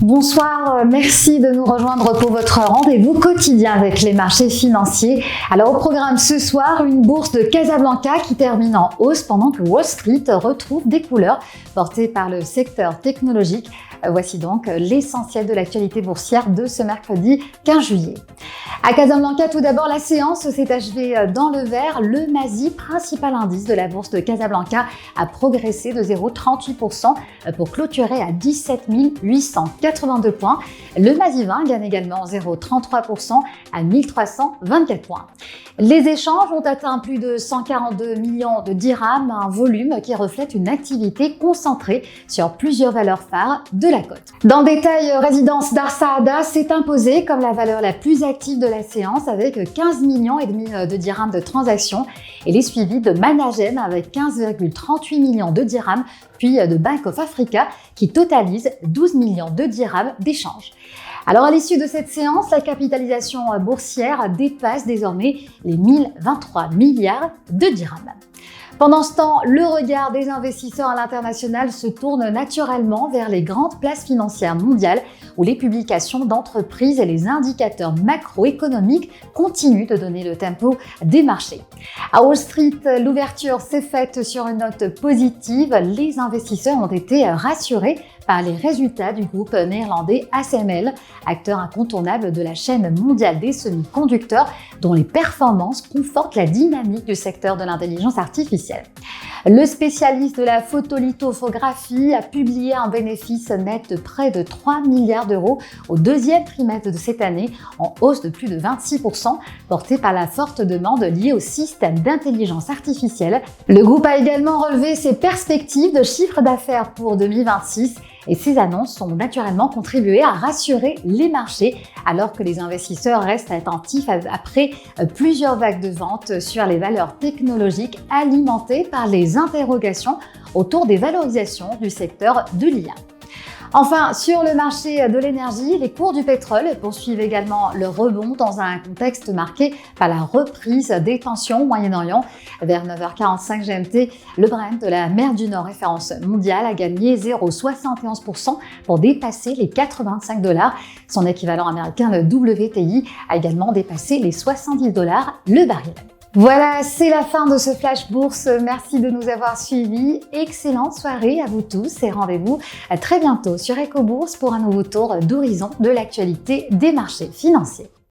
Bonsoir, merci de nous rejoindre pour votre rendez-vous quotidien avec les marchés financiers. Alors au programme ce soir, une bourse de Casablanca qui termine en hausse pendant que Wall Street retrouve des couleurs portées par le secteur technologique. Voici donc l'essentiel de l'actualité boursière de ce mercredi 15 juillet. À Casablanca, tout d'abord, la séance s'est achevée dans le vert. Le MASI, principal indice de la bourse de Casablanca, a progressé de 0,38% pour clôturer à 17 882 points. Le MASI 20 gagne également 0,33% à 1324 points. Les échanges ont atteint plus de 142 millions de dirhams, un volume qui reflète une activité concentrée sur plusieurs valeurs phares de la cote. Dans le détail, Résidence Dar Saada s'est imposée comme la valeur la plus active de la séance avec 15,5 millions de dirhams de transactions. Elle est suivie de Managem avec 15,38 millions de dirhams, puis de Bank of Africa qui totalise 12 millions de dirhams d'échanges. Alors à l'issue de cette séance, la capitalisation boursière dépasse désormais les 1023 milliards de dirhams. Pendant ce temps, le regard des investisseurs à l'international se tourne naturellement vers les grandes places financières mondiales où les publications d'entreprises et les indicateurs macroéconomiques continuent de donner le tempo des marchés. À Wall Street, l'ouverture s'est faite sur une note positive. Les investisseurs ont été rassurés par les résultats du groupe néerlandais ASML, acteur incontournable de la chaîne mondiale des semi-conducteurs, dont les performances confortent la dynamique du secteur de l'intelligence artificielle. Le spécialiste de la photolithographie a publié un bénéfice net de près de 3 milliards d'euros au deuxième trimestre de cette année, en hausse de plus de 26%, porté par la forte demande liée au système d'intelligence artificielle. Le groupe a également relevé ses perspectives de chiffre d'affaires pour 2026 et ces annonces ont naturellement contribué à rassurer les marchés alors que les investisseurs restent attentifs après plusieurs vagues de vente sur les valeurs technologiques alimentées par les interrogations autour des valorisations du secteur de l'IA. Enfin, sur le marché de l'énergie, les cours du pétrole poursuivent également le rebond dans un contexte marqué par la reprise des tensions au Moyen-Orient. Vers 9h45 GMT, le Brent de la mer du Nord, référence mondiale, a gagné 0,71% pour dépasser les $85. Son équivalent américain, le WTI, a également dépassé les $70 le baril. Voilà, c'est la fin de ce Flash Bourse. Merci de nous avoir suivis. Excellente soirée à vous tous et rendez-vous très bientôt sur EcoBourse pour un nouveau tour d'horizon de l'actualité des marchés financiers.